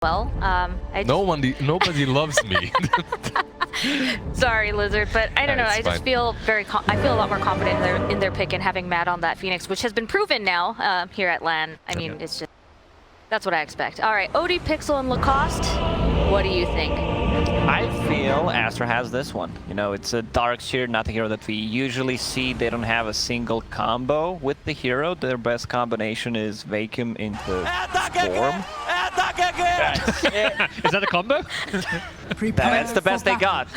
well. Nobody loves me. Sorry, Lizard, but I don't know. I just feel I feel a lot more confident in their pick and having Matt on that Phoenix, which has been proven now here at LAN. I mean, it's just that's what I expect. All right, OD, Pixel, and Lacoste. What do you think? I feel Aster has this one. You know, it's a Dark Seer, not a hero that we usually see. They don't have a single combo with the hero. Their best combination is Vacuum into Storm. Is that a combo? That's the best they got.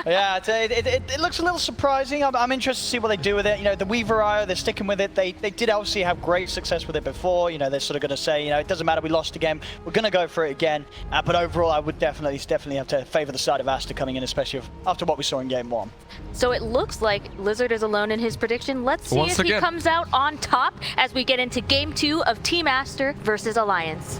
Yeah, it looks a little surprising. I'm interested to see what they do with it. You know, the Weaver IO, they're sticking with it. They did obviously have great success with it before. You know, they're sort of going to say, you know, it doesn't matter, we lost again. We're going to go for it again. But overall, I would definitely have to favor the side of Aster coming in, especially after what we saw in Game 1. So it looks like Lizard is alone in his prediction. Let's see if he comes out on top as we get into Game 2 of Team Aster versus Alliance.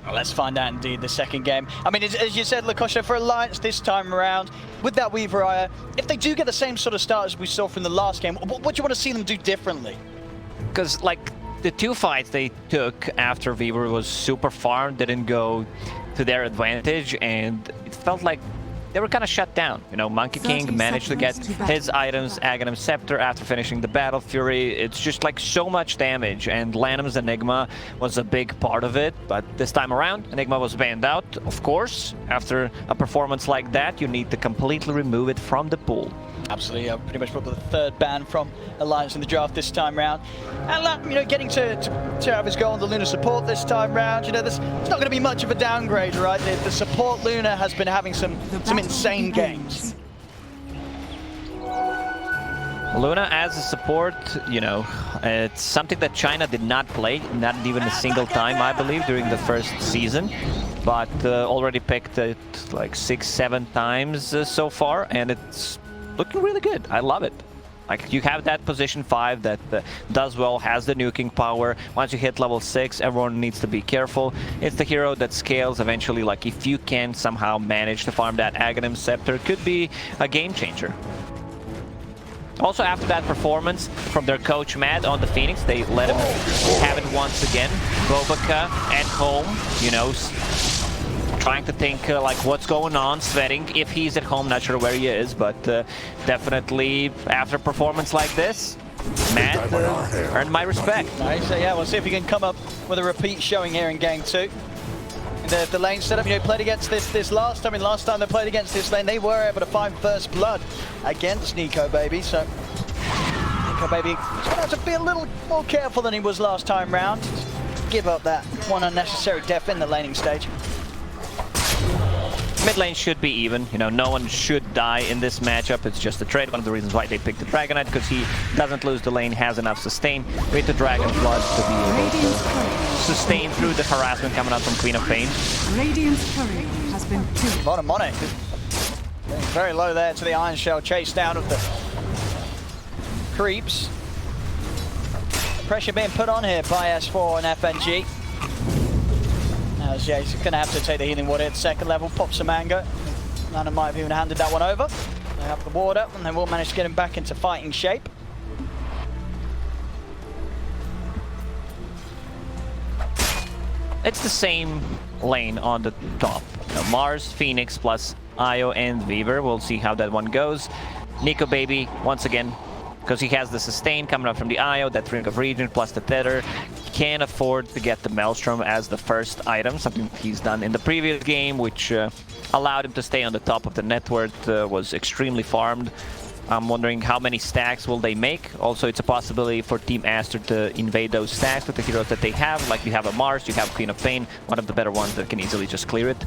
Well, let's find out indeed the second game. I mean, as you said, Lacoste, for Alliance this time around, with that Weaver IO, if they do get the same sort of start as we saw from the last game, what do you want to see them do differently? Because, like, the two fights they took after Weaver was super farmed, didn't go to their advantage, and it felt like they were kind of shut down. You know, Monkey King managed to get his items, Aghanim Scepter, after finishing the battle. Fury, it's just like so much damage, and Lanham's Enigma was a big part of it, but this time around, Enigma was banned out. Of course, after a performance like that, you need to completely remove it from the pool. Absolutely, pretty much probably the third ban from Alliance in the draft this time round. And you know, getting to have his goal on the Luna support this time round, you know, it's not going to be much of a downgrade, right? The support Luna has been having some insane games. Luna as a support, you know, it's something that China did not play, not even a single time, I believe, during the first season. But already picked it like 6-7 times so far, and it's looking really good. I love it. Like, you have that position 5 that does well, has the nuking power. Once you hit level 6, everyone needs to be careful. It's the hero that scales eventually. Like, if you can somehow manage to farm that Aghanim Scepter, could be a game changer. Also, after that performance from their coach Matt on the Phoenix, they let him have it once again. Bobaka at home, you know, trying to think like what's going on, sweating if he's at home, not sure where he is, but definitely after a performance like this, Matt earned my respect. Nice, yeah, we'll see if he can come up with a repeat showing here in Game 2. The lane setup, you know, played against this last time. Last time they played against this lane, they were able to find first blood against Nico Baby. So Nico Baby is going to have to be a little more careful than he was last time round. Give up that one unnecessary death in the laning stage. Mid lane should be even, you know, no one should die in this matchup. It's just a trade. One of the reasons why they picked the Dragon Knight, because he doesn't lose the lane, has enough sustain with the Dragon Blood to be able to sustain through the harassment coming out from Queen of Pain. Radiant's turret has been killed. Bottom Monet, very low there to the Iron Shell, chase down of the creeps. Pressure being put on here by S4 and FNG. Yeah, he's going to have to take the healing water at second level, pop some anger. Lana might have even handed that one over. They have the ward up, and they will manage to get him back into fighting shape. It's the same lane on the top. Mars, Phoenix, plus Io and Weaver. We'll see how that one goes. Nico Baby, once again, because he has the sustain coming up from the Io, that Ring of Region, plus the Tether, can't afford to get the Maelstrom as the first item, something he's done in the previous game, which allowed him to stay on the top of the net worth, was extremely farmed. I'm wondering how many stacks will they make. Also, it's a possibility for Team Aster to invade those stacks with the heroes that they have. Like, you have a Mars, you have Queen of Pain, one of the better ones that can easily just clear it.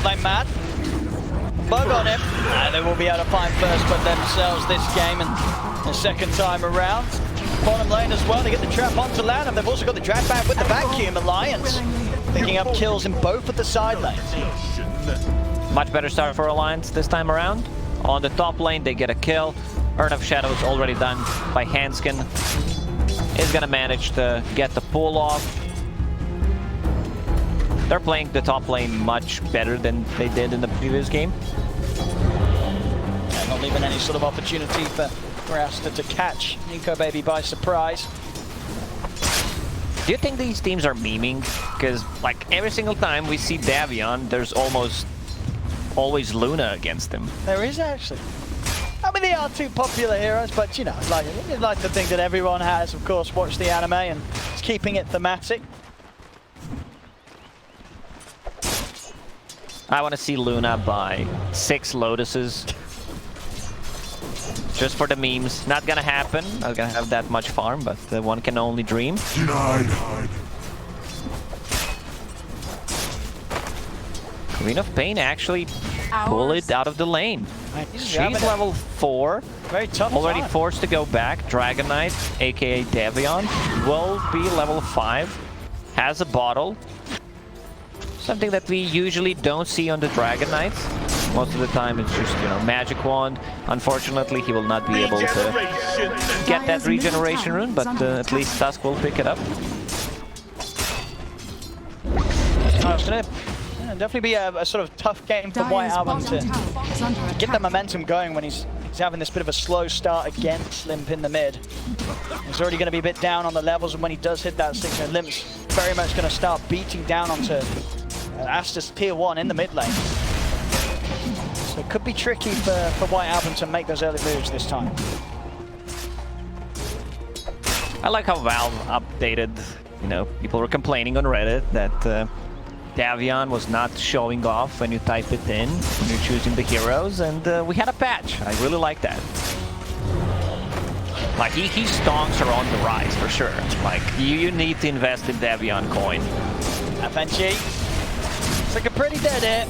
Like Matt. Bug on him, and they will be able to find first blood themselves this game, and the second time around. Bottom lane as well, they get the trap onto land, and they've also got the drag back with the vacuum. Alliance picking up kills in both of the side lanes. Much better start for Alliance this time around. On the top lane, they get a kill. Urn of Shadows already done by Hanskin. Is gonna manage to get the pull off. They're playing the top lane much better than they did in the previous game. Yeah, not leaving any sort of opportunity for Aster to catch Nico Baby by surprise. Do you think these teams are memeing? Because like every single time we see Davion, there's almost always Luna against him. There is actually. I mean, they are two popular heroes, but you know, you'd like to think that everyone has, of course, watched the anime and is keeping it thematic. I want to see Luna buy 6 Lotuses. Just for the memes. Not gonna happen. Not gonna have that much farm, but one can only dream. Denied. Queen of Pain actually pull it out of the lane. She's level 4. Very tough. Already forced to go back. Dragon Knight, aka Davion, will be level 5. Has a bottle. Something that we usually don't see on the Dragon Knights. Most of the time it's just, you know, magic wand. Unfortunately, he will not be able to get that regeneration rune, but at least Tusk will pick it up. It's going to definitely be a sort of tough game for White Album to get the momentum going when he's having this bit of a slow start against Limp in the mid. He's already going to be a bit down on the levels, and when he does hit that 6, and Limp's very much going to start beating down onto Aster's tier 1 in the mid lane. So it could be tricky for White Album to make those early moves this time. I like how Valve updated, you know, people were complaining on Reddit that Davion was not showing off when you type it in, when you're choosing the heroes, and we had a patch. I really like that. Like, he stonks are on the rise, for sure. Like, you need to invest in Davion coin. FNG. It's looking pretty dead here.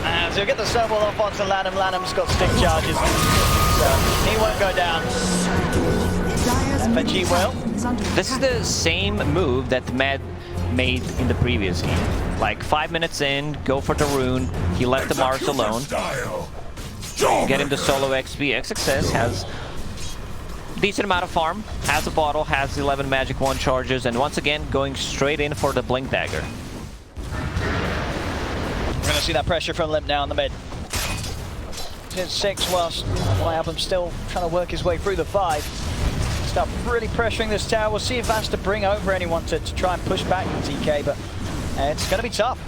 And so he'll get the snowball off onto Lanham. Lanham's got stick charges, so he won't go down. FNG will. This is the same move that Med made in the previous game. Like 5 minutes in, go for the rune. He left the Mars alone. Get him the solo XP. XXS has decent amount of farm, has a bottle, has 11 magic wand charges, and once again going straight in for the blink dagger. We're going to see that pressure from Limp now in the mid. It's 6 whilst White Album's still trying to work his way through the 5. Start really pressuring this tower. We'll see if that's to bring over anyone to try and push back the TK, but it's going to be tough.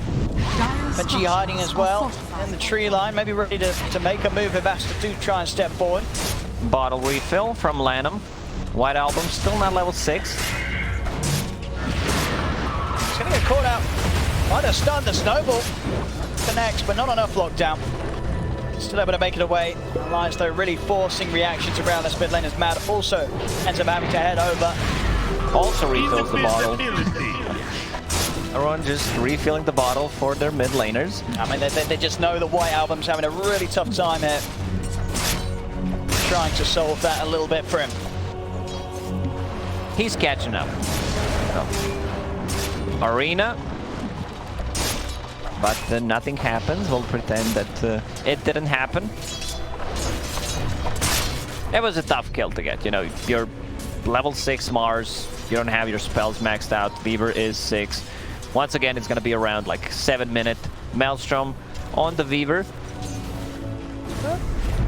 FNG hiding as well in the tree line, maybe ready to make a move if Aster do try and step forward. Bottle refill from Lanham. White Album still not level 6. He's going to get caught out. Might have stunned the snowball. Connects, but not enough lockdown. Still able to make it away. Alliance, though, really forcing reactions around this mid lane as Mad also ends up having to head over. Also refills the bottle. Everyone just refilling the bottle for their mid laners. I mean, they just know the White Album's having a really tough time here. Trying to solve that a little bit for him. He's catching up. Arena. But nothing happens. We'll pretend that it didn't happen. It was a tough kill to get. You know, you're level 6 Mars. You don't have your spells maxed out. Weaver is 6. Once again, it's going to be around like 7-minute Maelstrom on the Weaver.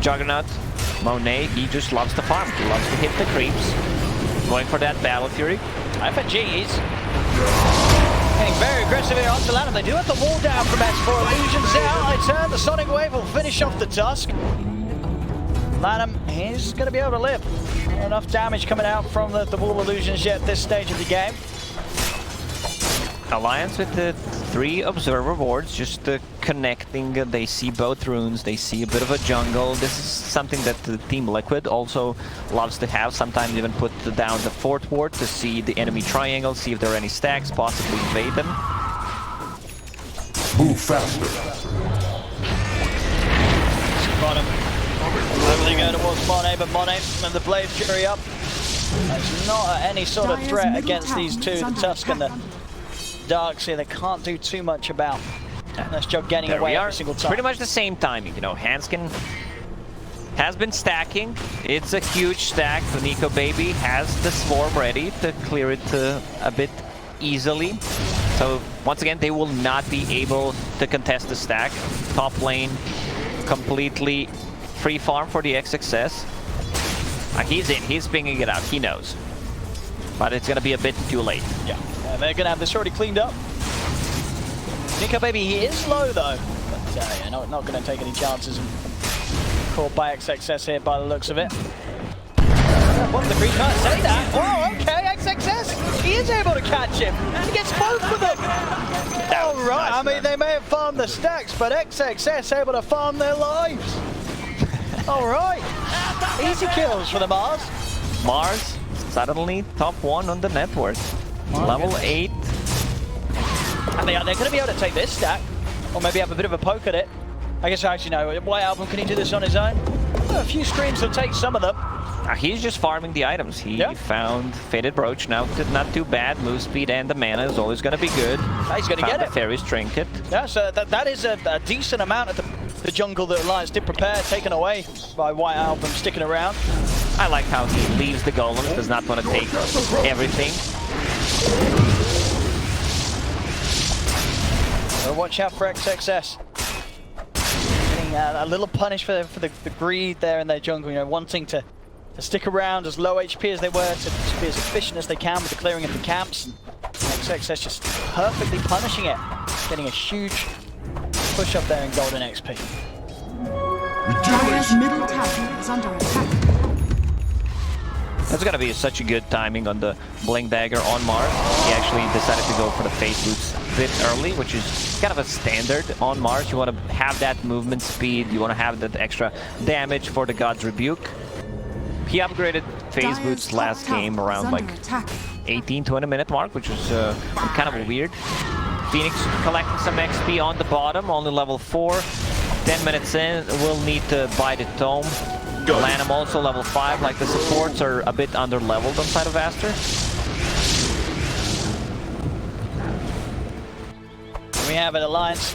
Juggernaut. Monet, he just loves to farm. He loves to hit the creeps. Going for that Battle Fury. FNG's getting very aggressive here onto Lanham. They do have the wall down from S4. Illusions out. I turn. The Sonic Wave will finish off the Tusk. Lanham is going to be able to live. Not enough damage coming out from the wall illusions yet at this stage of the game. Alliance with the 3 observer wards, just connecting. They see both runes, they see a bit of a jungle. This is something that the Team Liquid also loves to have. Sometimes even put down the 4th ward to see the enemy triangle, see if there are any stacks, possibly invade them. Move faster. Bottom. Hopefully go towards Monet, but Monet and the Blade Fury up. There's not any sort of threat against these two, the Tusk and the Darks here. They can't do too much about. That's job getting away every single time. Pretty much the same timing, you know. Hanskin has been stacking. It's a huge stack. The Nico Baby has the swarm ready to clear it a bit easily. So once again, they will not be able to contest the stack. Top lane completely free farm for the XXS. He's in. He's pinging it out. He knows. but it's gonna be a bit too late. Yeah, and they're gonna have this already cleaned up. Nico Baby, he is low though, but yeah, not gonna take any chances. Caught by XXS here by the looks of it. What the Greek can't say that. Oh, okay, XXS. He is able to catch him. He gets both of them. All right. I mean, they may have farmed the stacks, but XXS able to farm their lives. All right. Easy kills for the Mars. Mars suddenly top 1 on the net worth. Level 8. And they're going to be able to take this stack, or maybe have a bit of a poke at it. I guess actually no. White Album, can he do this on his own? Well, a few screams will take some of them. He's just farming the items. He found Faded Brooch. Now, not too bad. Move speed and the mana is always going to be good. He's going to get it. The Fairy's Trinket. Yeah, so that is a decent amount of the jungle that Alliance did prepare, taken away by White Album sticking around. I like how he leaves the golem, does not want to take everything. So watch out for XXS. Getting a little punish for the greed there in their jungle, you know, wanting to stick around as low HP as they were, to be as efficient as they can with the clearing of the camps. And XXS just perfectly punishing it, getting a huge push up there in golden XP. Dire's middle tower is under attack. That's gonna be such a good timing on the Blink Dagger on Mars. He actually decided to go for the Phase Boots a bit early, which is kind of a standard on Mars. You want to have that movement speed, you want to have that extra damage for the God's Rebuke. He upgraded Phase Boots last game around like 18-20 minute mark, which was kind of weird. Phoenix collecting some XP on the bottom, only level 4. 10 minutes in, we'll need to buy the Tome. Lanham also level 5, like the supports are a bit under leveled on side of Aster. We have an Alliance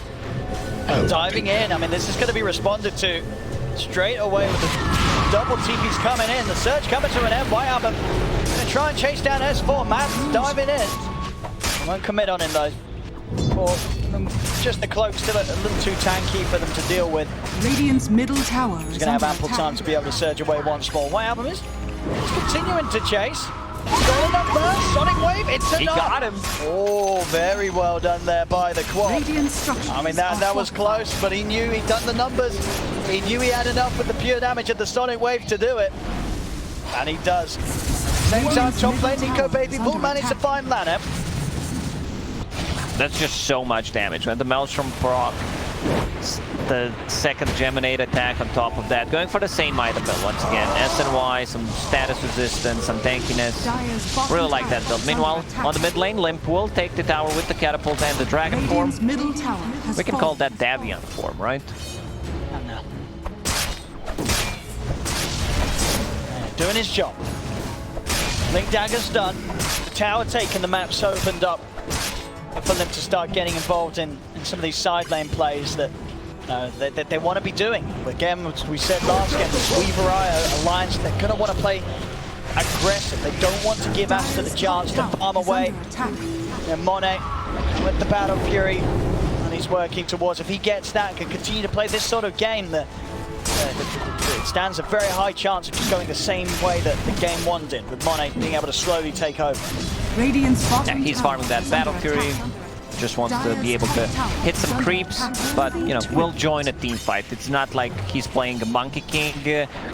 diving in. I mean, this is going to be responded to straight away with the double TPs coming in. The Surge coming to an end. White Album going to try and chase down S4. Matt's diving in. Won't commit on him though. Or just the cloak still a little too tanky for them to deal with. Radiant's middle tower is He's going to have ample time to be able to surge away once more. White Album is continuing to chase. Got enough there. Sonic Wave, it's enough. He got him. Oh, very well done there by the quad. Radiant structures. I mean, that was close, but he knew he'd done the numbers. He knew he had enough with the pure damage of the Sonic Wave to do it. And he does. Same time, top lane, Nico Baby will manage to find Lanham. That's just so much damage, man. The Maelstrom proc, the second Geminate attack on top of that. Going for the same item build once again. SNY, some status resistance, some tankiness. Really like that build. Meanwhile, on the mid lane, Limp will take the tower with the catapult and the dragon form. Middle tower has We can call that Davion form, right? No. Doing his job. Link Dagger's done. The tower taken, the map's opened up for them to start getting involved in some of these side lane plays that they want to be doing. Again, as we said last game, the Weaver Alliance, they're going to want to play aggressive. They don't want to give Aster the chance to farm away. And Monet with the Battle Fury, and he's working towards, if he gets that and can continue to play this sort of game, it stands a very high chance of just going the same way that the game 1 did, with Monet being able to slowly take over. Yeah, he's farming that Battle Fury. Just wants to be able to hit some creeps, but you know, will join a team fight. It's not like he's playing a Monkey King.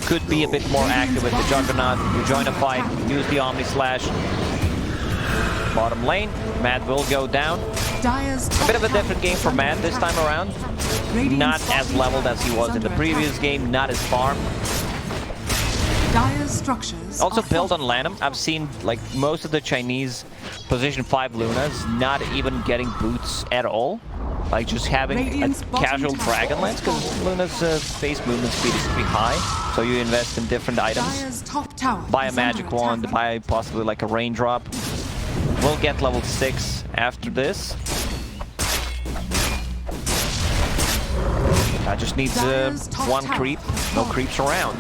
Could be a bit more active with the Juggernaut. You join a fight, use the Omni Slash. Bottom lane, Mad will go down. A bit of a different game for Mad this time around. Not as leveled as he was in the previous game, not as farmed. Also built on Lanham. I've seen like most of the Chinese position 5 Lunas not even getting boots at all. Like just having a casual Dragon Lance, because Luna's base movement speed is pretty high. So you invest in different items. Buy a magic wand, buy possibly like a raindrop. We'll get level 6 after this. I just needs 1 creep, no creeps around.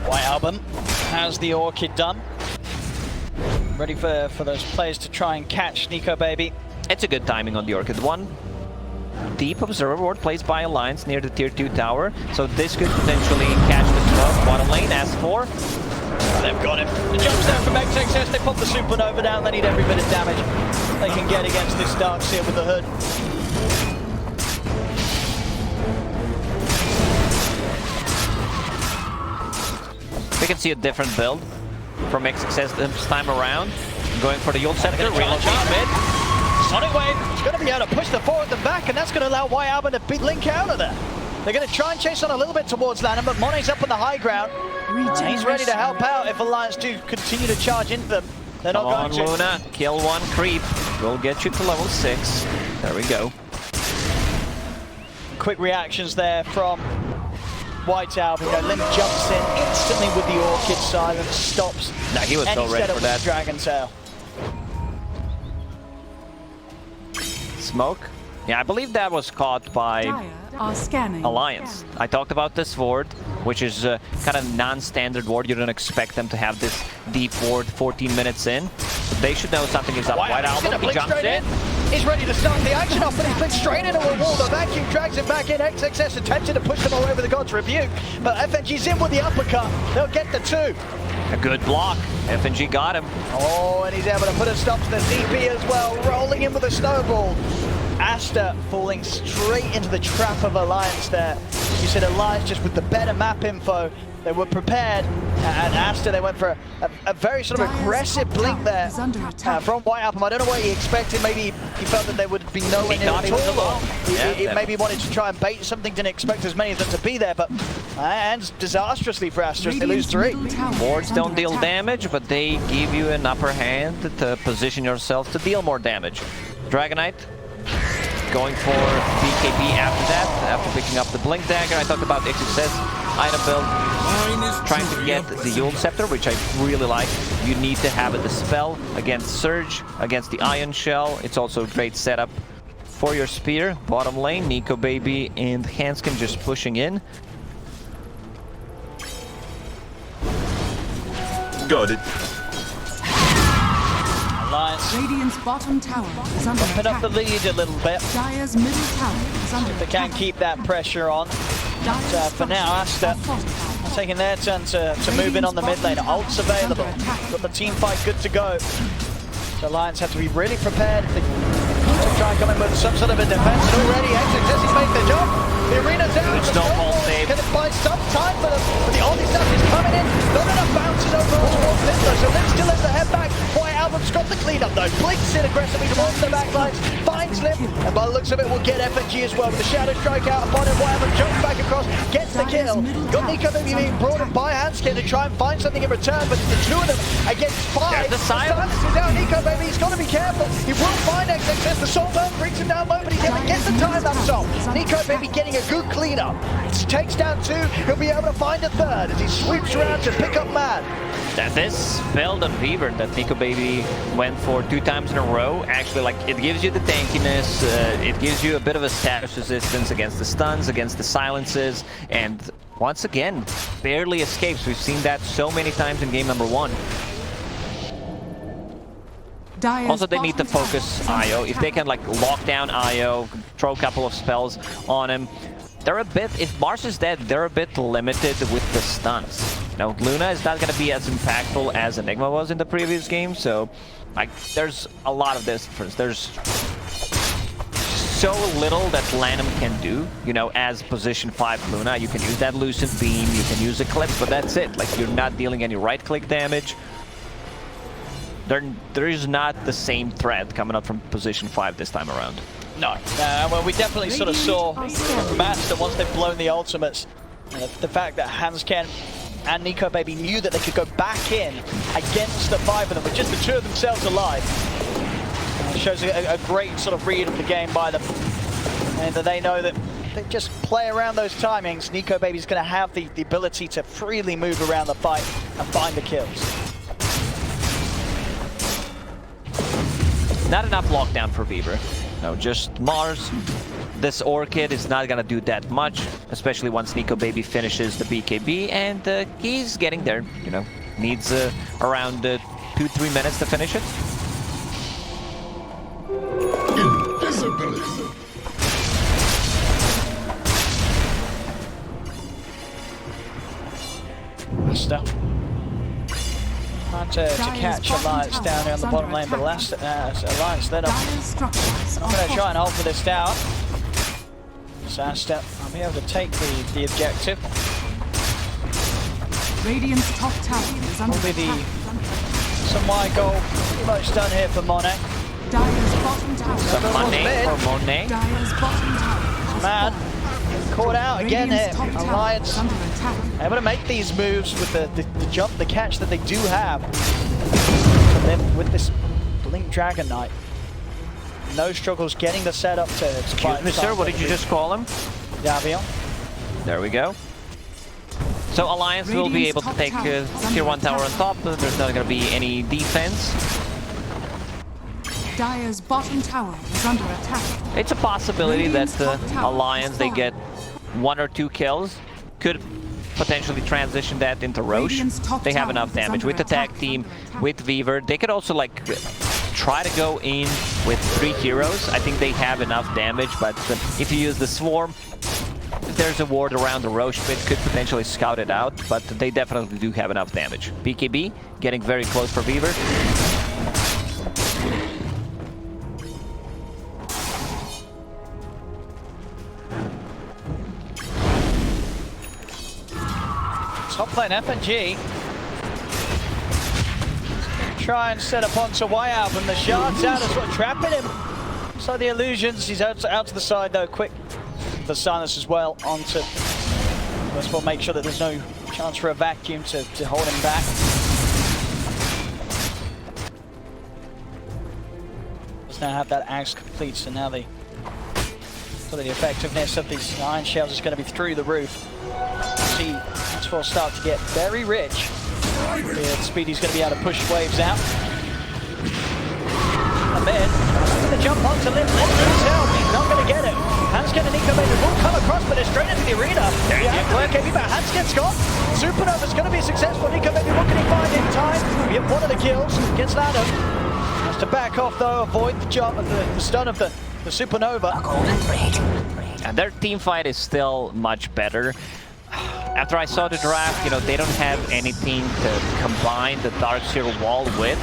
White Album has the Orchid done. Ready for those players to try and catch Nico Baby. It's a good timing on the Orchid. 1 deep observer ward placed by Alliance near the tier 2 tower. So this could potentially catch the smoke. Bottom lane, S4. They've got him. The jumps there from XXS. They pop the supernova down. They need every bit of damage they can get against this Dark Seer with the hood. We can see a different build from XXS this time around. Going for the Yule Scepter, relocation mid. Sonic Wave is going to be able to push the forward and back, and that's going to allow White Album to beat Link out of there. They're going to try and chase on a little bit towards Lanham, but Monet's up on the high ground. He's ready to help out if Alliance do continue to charge into them. They're not going to. Come on, Luna, kill one creep. We'll get you to level 6. There we go. Quick reactions there from White Album. Lim jumps in instantly with the Orchid silence, stops. No, he was so ready for that. Dragon Tail. Smoke? Yeah, I believe that was caught by Dire are scanning. Alliance. I talked about this ward, which is kind of non-standard ward. You don't expect them to have this deep ward 14 minutes in. But they should know something is up. White Album, he jumps in. He's ready to start the action off, but he's been straight into a wall. The vacuum drags him back in. XXS attempted to push them all over the God's Rebuke, but FNG's in with the uppercut. They'll get the 2. A good block. FNG got him. Oh, and he's able to put a stop to the DP as well, rolling in with a snowball. Aster falling straight into the trap of Alliance there. You said Alliance just with the better map info. They were prepared, and Aster, they went for a very sort of aggressive blink there from White Album. I don't know what he expected. Maybe he felt that there would be no one in at all. He maybe wanted to try and bait something, didn't expect as many of them to be there, but ends disastrously for Aster as they lose 3. Wards don't deal damage, but they give you an upper hand to position yourself to deal more damage. Dragonite going for BKB after that, after picking up the Blink Dagger. I talked about XXS item build, trying to get the Yule Scepter, which I really like. You need to have it dispel against Surge, against the Ion Shell. It's also a great setup for your Spear. Bottom lane, Nico Baby and Hanskin just pushing in. Got it. Alliance Radiant's bottom tower is under put up attack. the lead a little bit. Dire's middle tower is under They attack. can keep that pressure on. But for now, Aster taking their turn to move in on the mid lane. Ult's available. Got the team fight good to go. So Alliance have to be really prepared if they try and come in with some sort of a defense. And already XXS has made the jump. The arena's out. Good snowball save. Can it buy some time for them? But the only stuff is coming in. Not enough bounces overall towards Littler. So Lim still has to head back. White Album's got the cleanup though. Blinks in aggressively towards the backlines. Finds Lim. And by the looks of it, we'll get FNG as well. With the Shadow Strike out upon him. White Album jumps back across. Gets the kill. Got Nico Baby being brought in by Hanskin to try and find something in return. But the 2 of them against 5. There's the silence. Is out. Nico Baby, he's got to be careful. He will find XXS. The Soul Burn brings him down low, but he's able to get the time up Soul. Nico Baby getting a good cleanup. He takes down 2. He'll be able to find a 3rd as he sweeps around to pick up Mad. That this build on Fever that Nico Baby went for 2 times in a row, actually, like, it gives you the tankiness, it gives you a bit of a status resistance against the stuns, against the silences, and once again, barely escapes. We've seen that so many times in game number 1. Dire's Also, they need to bottom focus tower is under IO. If they attack. can, like, lock down IO, throw a couple of spells on him, they're a bit, if Mars is dead, they're a bit limited with the stuns. Now, Luna is not going to be as impactful as Enigma was in the previous game, so like there's a lot of difference. There's so little that Lanham can do, you know, as position 5 Luna. You can use that Lucent Beam, you can use Eclipse, but that's it. Like, you're not dealing any right-click damage. There is not the same threat coming up from position 5 this time around. No. Well, we definitely sort of saw from Aster once they've blown the ultimates, the fact that Hanskin and Nico Baby knew that they could go back in against the 5 of them with just the 2 of themselves alive. It shows a great sort of read of the game by them. And that they know that they just play around those timings. Nico Baby's going to have the ability to freely move around the fight and find the kills. Not enough lockdown for Weaver. No, just Mars. This Orchid is not gonna do that much, especially once Nico Baby finishes the BKB, and he's getting there, you know. Needs around 2-3 minutes to finish it. Invisibility. Aster Trying to catch Alliance down here on the bottom lane, but Alliance then up. I'm going to try and hold for this tower. So Aster, I'll be able to take the objective. Radiant's top tower is under Will be attack. some wide goal pretty much done here for Monet. Dire's bottom tower. Some Monet or Monet. Dire's bottom tower. Mad. Caught out again here. Radiant's top tower Alliance is under attack. able to make these moves with the jump, the catch that they do have. And then with this Blink Dragon Knight, no struggles getting the setup to Excuse me, sir, what did you just call him? Davion. There we go. So Alliance will be able to take tier 1 tower on top. There's not going to be any defense. Dire's bottom tower is under attack. It's a possibility that Radiant's top tower Alliance, is they falling. get 1 or 2 kills. Could potentially transition that into Roche. Radiant's top They have tower enough is damage under with the tag attack. team, with Weaver. They could also like try to go in with 3 heroes. I think they have enough damage, but if you use the Swarm, if there's a ward around the Roche pit, could potentially scout it out, but they definitely do have enough damage. BKB getting very close for Weaver. Top lane FNG. Try and set up onto Wyalp, and the shards out is what trapping him. So the illusions, he's out to the side though, quick. The silence as well onto. Let's well make sure that there's no chance for a vacuum to hold him back. Does now have that axe complete, so now the effectiveness of these iron shells is going to be through the roof. See, that's will start to get very rich. Yeah, Speedy's going to be able to push waves out. And then, the jump onto Lim, himself, he's not going to get it. Hanskin and Nico Baby will come across, but it's straight into the arena. Okay, but Hanskin's gone. Supernova's going to be successful. Nico Baby, what can he find in time? We have one of the kills, gets Ladder. Has to back off though, avoid the jump of the stun of the Supernova. And their team fight is still much better. After I saw the draft, you know, they don't have anything to combine the Darkseer wall with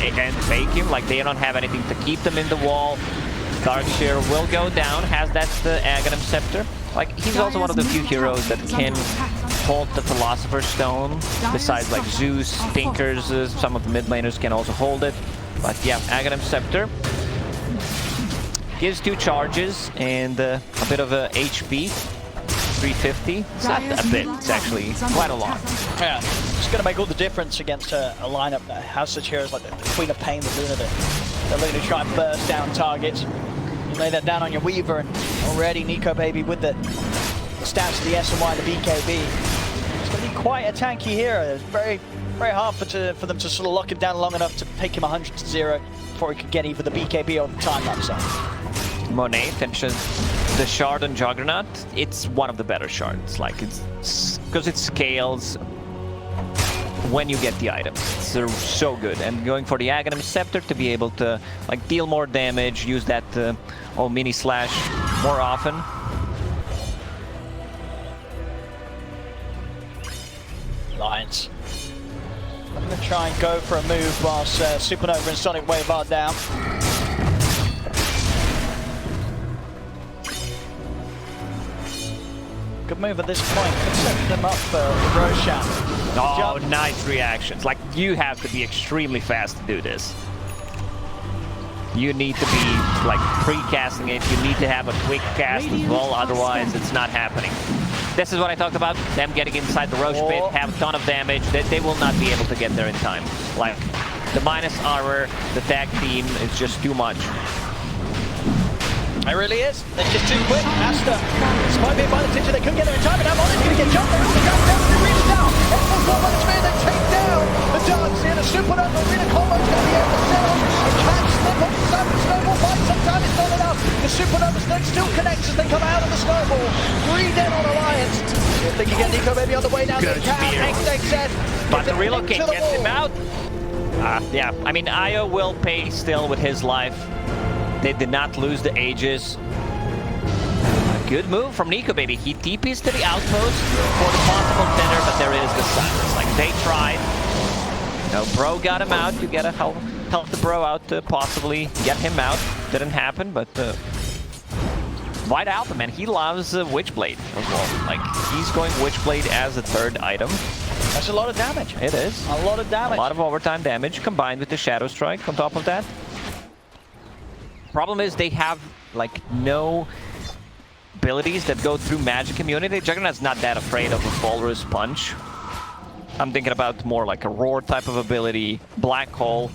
and fake him. Like, they don't have anything to keep them in the wall. Darkseer will go down, has that the Aghanim Scepter. Like, he's also one of the few heroes that can hold the Philosopher's Stone. Besides, like, Zeus, Tinkers, some of the mid laners can also hold it. But yeah, Aghanim Scepter gives 2 charges and a bit of a HP. 350. It's not a bit, it's actually quite a lot. Yeah, it's going to make all the difference against a lineup that has such heroes like the Queen of Pain, the Luna, the Luna try and burst down targets. You lay that down on your Weaver, and already Nico Baby with the stats of the S and Y, the BKB. It's going to be quite a tanky hero. It's very, very hard for them to sort of lock him down long enough to take him 100-0 before he could get either the BKB or the time lapse up. Monet finishes the shard on Juggernaut. It's one of the better shards. Like, it's because it scales when you get the items. It's so good. And going for the Aghanim Scepter to be able to like deal more damage, use that mini slash more often. Lions. I'm going to try and go for a move whilst Supernova and Sonic Wave are down. Good move at this point. Could set them up for Roshan. Oh, nice reactions. Like, you have to be extremely fast to do this. You need to be like pre-casting it. You need to have a quick cast as well, otherwise it's not happening. This is what I talked about, them getting inside the Roche pit, have a ton of damage. They will not be able to get there in time. Like, the minus armor, the tag team is just too much. It really is. They're just too quick. Aster, this might be a advantage. They couldn't get there in time, and now Monet's going to get jumped. They're going to go down, they reach down. X-Force 4 on the spear, they take down the Darkseer. The Supernova arena combo's going to be able to set up. It can slip on the side of the snowball fight. Sometimes it's not enough. The Supernova's then still connects as they come out of the snowball. 3 dead on Alliance. If they can get Nico maybe on the way down, they can. XXN. But the relocate gets him out. Yeah, I mean, Io will pay still with his life. They did not lose the Aegis. A good move from Nico Baby. He TPs to the outpost for the possible dinner, but there is the silence. Like, they tried. No, Bro got him out. You gotta help the Bro out to possibly get him out. Didn't happen, but White Alpha, man, he loves Witchblade as well. Like, he's going Witchblade as a third item. That's a lot of damage. It is. A lot of damage. A lot of overtime damage combined with the Shadow Strike on top of that. Problem is they have, like, no abilities that go through magic immunity. Juggernaut's not that afraid of a Walrus Punch. I'm thinking about more like a Roar type of ability, Black Hole.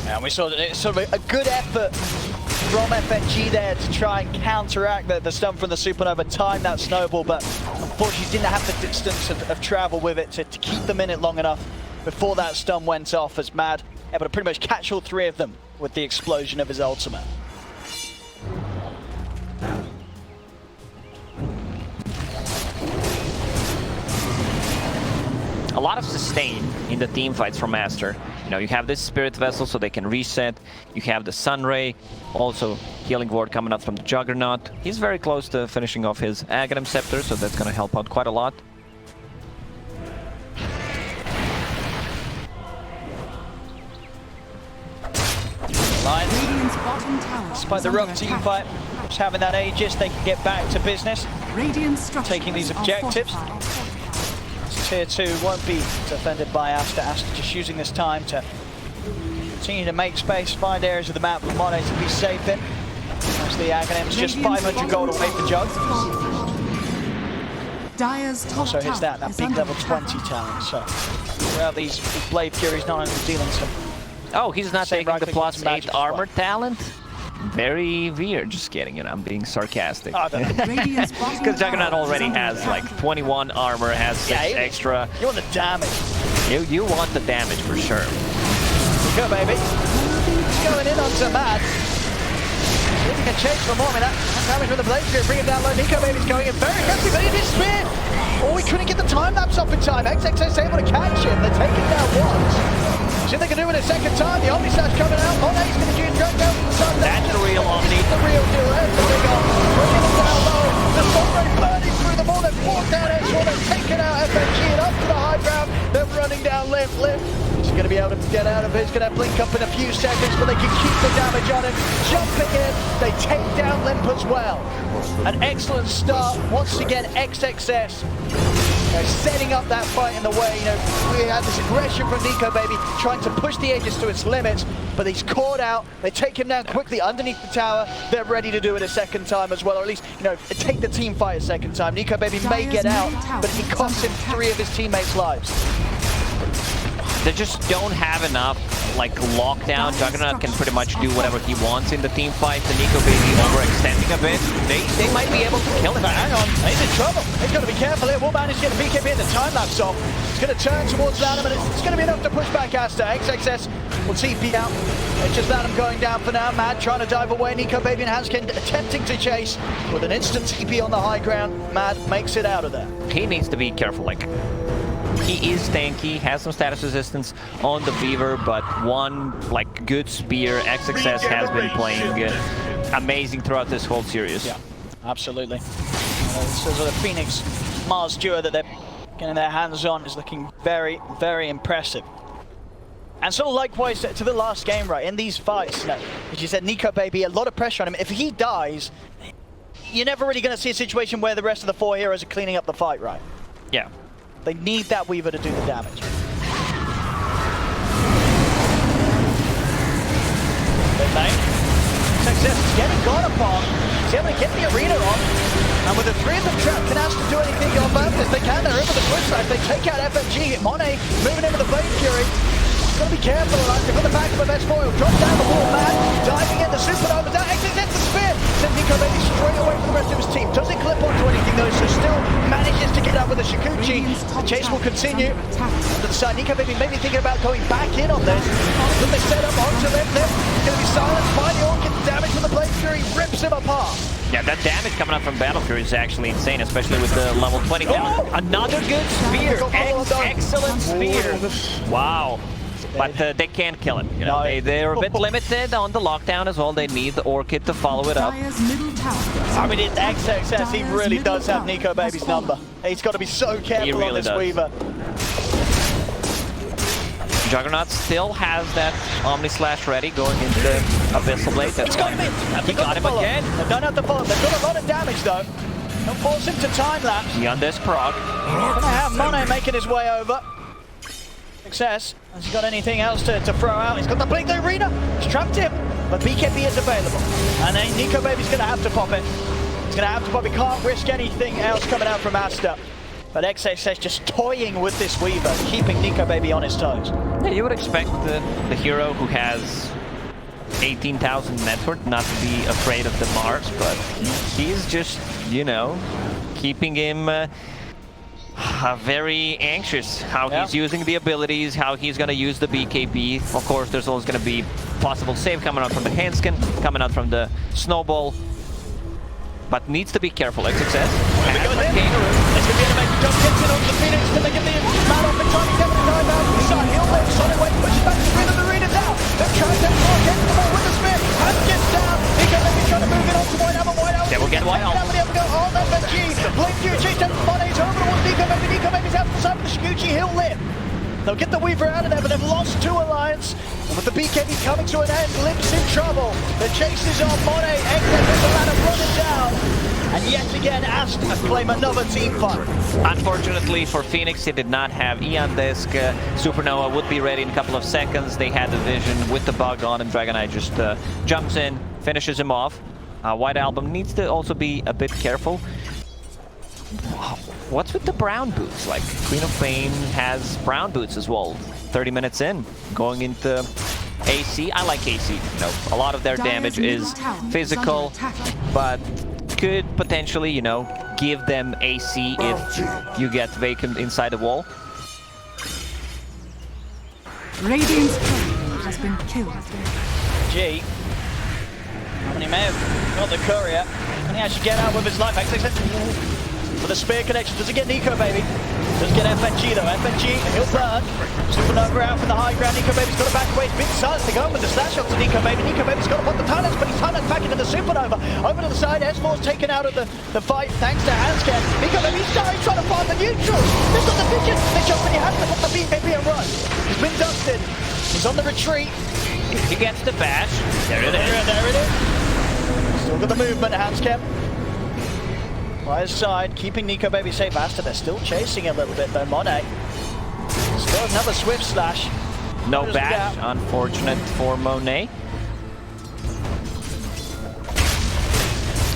And we saw sort of a good effort from FNG there to try and counteract the stun from the Supernova, time that snowball, but unfortunately didn't have the distance of travel with it to keep them in it long enough before that stun went off, as Mad able to pretty much catch all three of them with the explosion of his ultimate. A lot of sustain in the team fights from Aster. You know, you have this Spirit Vessel so they can reset. You have the Sunray, also Healing Ward coming out from the Juggernaut. He's very close to finishing off his Aghanim Scepter, so that's going to help out quite a lot. Radiant's bottom tower Despite is the under rough team attack. fight, just having that Aegis, they can get back to business. Radiant structures Taking these are objectives. fortified. Tier 2 won't be defended by Aster. Aster just using this time to continue to make space, find areas of the map for Monet to be safe in. As the Aghanim's just 500 gold away for Jug. Dire's top Also hits tower that is big under level attack. 20 talent. So throughout these Blade Furies, not only dealing some. Oh, he's not Same taking right the click plus into magic 8 as armor well. talent? Very weird, just kidding, you know, I'm being sarcastic. Oh, I don't know. Radiant's bottom Because Juggernaut tower is already under has attack. like 21 armor, has 6 Yeah, extra. You want the damage. You want the damage for sure. Go, baby. He's going in onto Mad. See if he can chase for more. I mean, that damage from the Blade Fury, bring it down low. Nico Baby's going in very aggressive, but it is speared. Oh, he couldn't get the time lapse up in time. XXS able to catch him. They take him down once. See if they can do it a second time. The Omni Slash coming out. Monet's going to do it drag down from the sun. That's the real Omni. The real deal. There's the big on. Bringing him down low. The Sunray burning through them all. They've walked down S1. They've taken out FNG and up to the high ground. They're running down Limp. He's going to be able to get out of it. He's going to blink up in a few seconds, but they can keep the damage on him. Jumping in. They take down Limp as well. An excellent start. Once again, XXS. Setting up that fight in the way, we had this aggression from Nico Baby, trying to push the Aegis to its limits, but he's caught out. They take him down quickly underneath the tower. They're ready to do it a second time as well, or at least, take the team fight a second time. Nico Baby may get out, but it costs him 3 of his teammates' lives. They just don't have enough, like, lockdown. Juggernaut can pretty much do whatever he wants in the team fight. The Nico Baby overextending a bit. They might be able to kill him. But hang on, he's in trouble. He's got to be careful here. Will manage to get the BKB and the time lapse off. He's going to turn towards Adam, and it's going to be enough to push back Aster. XXS will TP out. It's just Adam going down for now. Mad trying to dive away. Nico Baby and Hanskin attempting to chase with an instant TP on the high ground. Mad makes it out of there. He needs to be careful, like, he is tanky, has some status resistance on the Beaver, but one, like, good spear. XXS has been playing amazing throughout this whole series. Yeah, absolutely. This is the Phoenix Mars duo that they're getting their hands on is looking very, very impressive. And so likewise to the last game, right, in these fights, as you said, Nico Baby, a lot of pressure on him. If he dies, you're never really going to see a situation where the rest of the 4 heroes are cleaning up the fight, right? Yeah. They need that Weaver to do the damage. Mid lane. Success is getting God upon. He's able to get the arena on. And with the 3 of them trapped, can Aster do anything on purpose? They can. They're over the push side. They take out FNG. Monet moving into the Blade Fury. Got to be careful, right? They've got the back of the best foil. Drop down the wall, Mad. Diving in the Supernova. Down. Exits the spear. Sends Nico Baby straight away from the rest of his team. Doesn't clip onto anything though, so still manages to get out with the Shikuchi. The chase will continue. To the side, Nico Baby maybe thinking about going back in on this. But they set up onto Limp. He's going to be silenced by the Orchid. Damage from the Blade Fury rips him apart. Yeah, that damage coming up from Battle Fury is actually insane, especially with the level 20 count. Another good spear. Excellent spear. Wow. But they can't kill him. They're a bit limited on the lockdown as well. They need the Orchid to follow it up. Dire's middle tower is I under mean, attack. XXS, he really does have Nico Baby's number. He's got to be so careful on really this does. Weaver. Juggernaut still has that Omni Slash ready going into Abyssal Blade. That's Got him in. He got him again. They don't have to follow. They've got a lot of damage though. Don't force him to time lapse. Yonde's proc. Gonna have Monet making his way over. Success. Has he got anything else to throw out? He's got the blink the arena. He's trapped him. But BKB is available. And then Nico Baby's gonna have to pop it. He's gonna have to pop it. Can't risk anything else coming out from Aster. But XXS just toying with this Weaver, keeping Nico Baby on his toes. Yeah, you would expect the hero who has 18,000 net worth not to be afraid of the Mars, but he's just, you know, keeping him very anxious how he's using the abilities, how he's going to use the BKB. Of course, there's always going to be possible save coming out from the handskin, coming out from the snowball. But needs to be careful. XXS. It's going to be able to make the jump, gets it onto the Phoenix, can they get the man off and trying to get the dive out to the side. He'll make Sonic Wave, push back to the arena now. They're trying to get the ball with the spear. Hand gets down. Nico Baby trying to move it on to White Album. White Album. Yeah, we'll get White Album. On FNG. Blink you chase down Monet's over towards Nico Baby. Nico Baby's out the side with the Scoochy. He'll live. They'll get the Weaver out of there, but they've lost 2 Alliance. And with the BKB coming to an end, Limp's in trouble. The chase is on Monet. XXS the ladder running down. And yet again, Aster claim another team fight. Unfortunately for Phoenix, he did not have Eon Disc. Supernova would be ready in a couple of seconds. They had the vision with the bug on, and Dragonite just jumps in, finishes him off. White Album needs to also be a bit careful. What's with the brown boots? Like, Queen of Pain has brown boots as well. 30 minutes in, going into AC. I like AC. No, a lot of their damage is physical, but could potentially, you know, give them AC if you get vacant inside the wall. Radiant's courier has been killed. G. I mean, he may have got the courier. Can he actually get out with his life? For the spear connection, does he get Nico Baby? Does get FNG though. FNG, he'll burn. Supernova out from the high ground. Nico Baby's got to back away. It's been silence to go with the slash up to Nico Baby. Nico Baby's got to put the Thailands, but he's Thailands back into the Supernova. Over to the side, S4's taken out of the fight thanks to Handscan. Nico Baby's trying to find the neutrals. They've got the vision. They jump in, he has to put the BKB and run. He's been dusted. He's on the retreat. He gets the bash. There it is. There it is. Still got the movement, Handscan. By his side, keeping Nico Baby safe. Aster, they're still chasing a little bit though. Monet. Still another Swift Slash. No bash, unfortunate for Monet.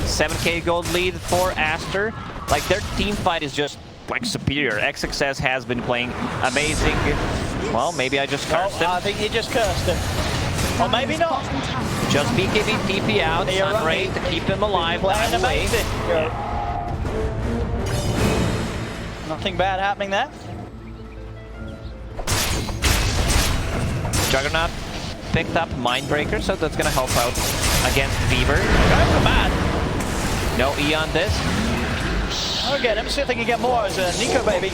7k gold lead for Aster. Like, their team fight is just like superior. XXS has been playing amazing. Well, maybe I just cursed him. I think you just cursed him. Or maybe not. Just BKB TP out, Sun Ray to keep him alive. Playing amazing. Nothing bad happening there. Juggernaut Picked up Mindbreaker, so that's gonna help out against Beaver. Going for mad. No E on this. Okay, let me see if they can get more as Nico Baby.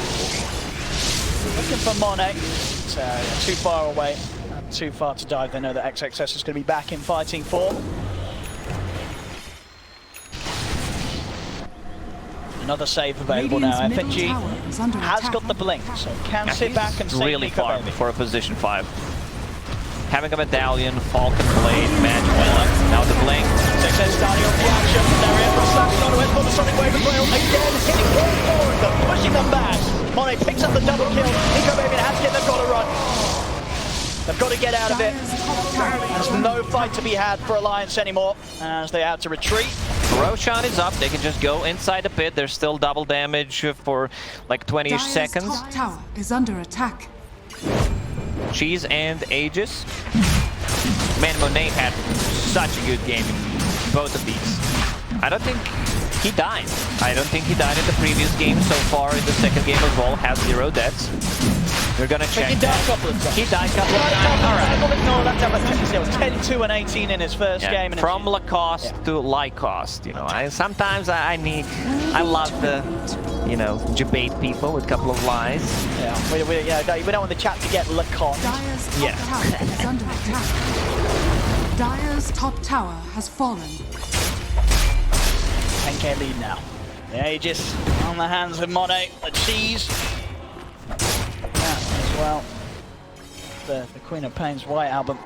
Looking for Monet. It's too far away. Too far to dive. They know that XXS is going to be back in fighting form. Another save available now. FNG has got the blink, so can sit back and save really Nico far Baby. for a position 5. Having a medallion, Falcon Blade, Magicella, now the blink. XXS starting off the action. They're in for a slash on the way for the Sonic Wave as well. Again, hitting all four of them, pushing them back. Monet picks up the double kill. Nico Baby and Handskin, they've got to run. They've got to get out of it. There's no fight to be had for Alliance anymore as they have to retreat. Roshan is up. They can just go inside the pit. There's still double damage for like 20-ish seconds. Top tower is under attack. Cheese and Aegis. Man, Monet had such a good game in both of these. I don't think he died. I don't think he died in the previous game so far. In the second game as well, has 0 deaths. We're gonna check. He died a couple of times. He died a couple of times. All right. No, that's how it was 10-2 and 18 in his first game. And from Lacoste to Lycoste, you know. Sometimes I love the, you know, debate people with a couple of lies. Yeah, we don't want the chat to get Lacoste. Dire's top tower is under attack. Dire's top tower has fallen. 10k lead now. The Aegis on the hands of Monet. The cheese. As well. the Queen of Pain's White album.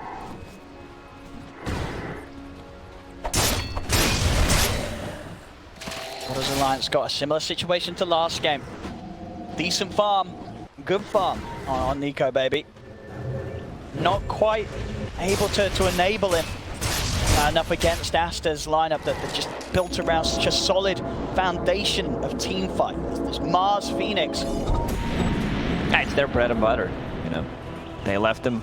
Waters Alliance got a similar situation to last game. Decent farm, good farm on Nico Baby. Not quite able to enable him enough against Aster's lineup that just built around such a solid foundation of team fight. There's Mars Phoenix. Yeah, it's their bread and butter, you know. They left them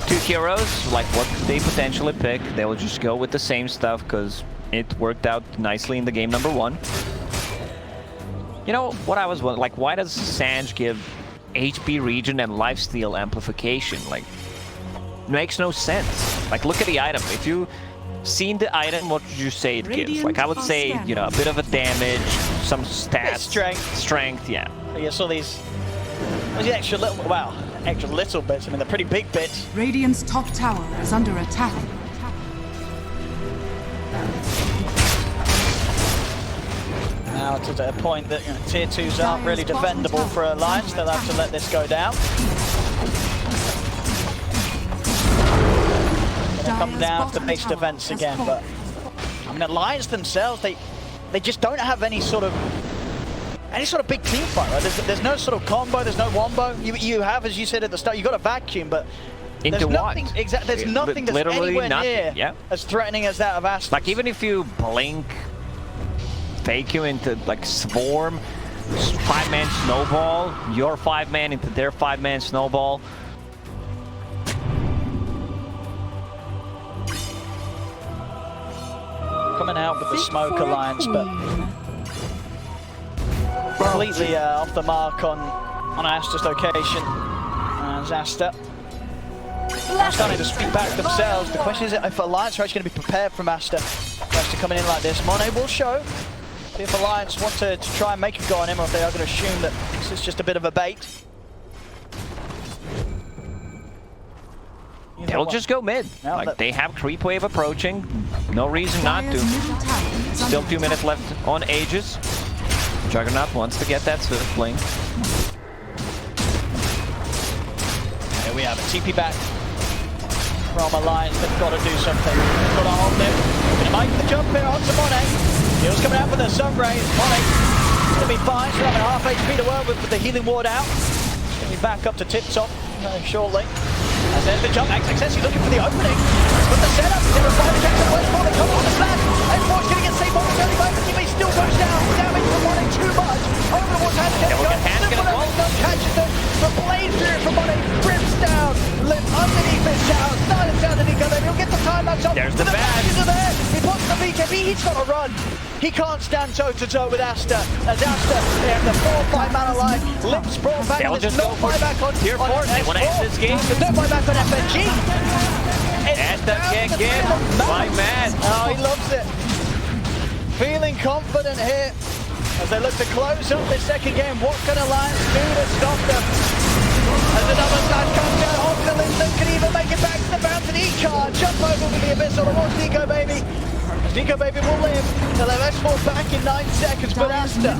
2 heroes, like what could they potentially pick? They will just go with the same stuff because it worked out nicely in the game number 1. You know, what I was wondering, like, why does Sanj give HP regen and lifesteal amplification? Like, makes no sense. Like, look at the item. If you seen the item, what would you say it gives? Like, I would say, you know, a bit of a damage, some stats. Strength, yeah. You saw these extra little, wow, extra little bits. I mean, they're pretty big bits. Radiant's top tower is under attack. Now to a point that, you know, tier 2s aren't really defendable for Alliance. They'll have to let this go down. Gonna come down to base defense again, but I mean, Alliance themselves, they just don't have any sort of big team fight, right? There's no sort of combo, there's no wombo. You have, as you said at the start, you got a vacuum, but there's nothing, exactly. There's nothing that's anywhere near as threatening as that of Aster. Like, even if you blink, fake you into like swarm, 5-man snowball, your 5-man into their 5-man snowball. Coming out with the Smoke Alliance, but completely off the mark on Aster's location. As Aster starting to speak back themselves. The question is if Alliance are actually going to be prepared from Aster. Aster coming in like this. Monet will show if Alliance want to try and make a go on him, or if they are going to assume that this is just a bit of a bait. They'll just go mid. Now like, they have creep wave approaching. No reason not to. Still 2 minutes left on Aegis. Juggernaut wants to get that Swift blink. Here we have a TP back from Alliance. They've got to do something. They've got to hold him. Gonna make the jump here onto Monet. Heal's coming out with the sun rays. Monet is going to be fine. She'll have a half HP to work with the healing ward out. She's going to be back up to tip top shortly. And there's the jump. XXS, he's looking for the opening. But the setup, there are 5 attacks on West Monet. Come on the slash. X4's going to get saved momentarily by he may still rush down. Damage from Monet too much. Overwatch has to get going. Catches them. The blade through from Monet rips down. Lives underneath his tower. Silence down to Nico. Then he'll get the time lapse up. There's the badge. There. He puts the BKB. He's got to run. He can't stand toe-to-toe with Aster. As Aster, they have the 4-5 man alive. Lips brought back. They'll just go for back on tier 4. They want to end this game. There's no buy back on FNG. Aster can't get my man. Oh, he loves it. Feeling confident here as they look to close up this second game. What can Alliance do to stop them? As another slash comes down, Optimism can even make it back to the fountain. He can't jump over with the Abyssal towards Nico Baby. Nico Baby will live. They'll have S4 back in 9 seconds, but Aster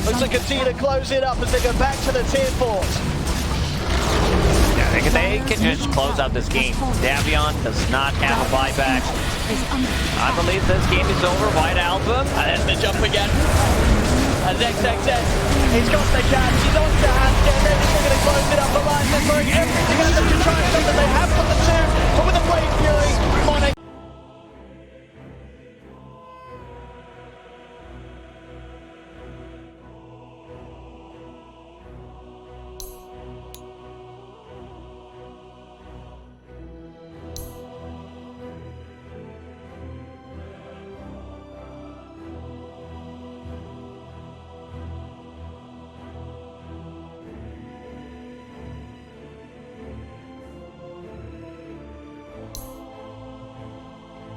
looks to continue to close it up as they go back to the tier 4s. Yeah, they can just close out this game. Davion does not have a buyback. I believe this game is over. White Album. And there's the jump again. As XXS, he's got the catch. He's on to Aster. They're just going to close it up. Alliance, they're throwing everything at them to try and stop them. They have got the 2.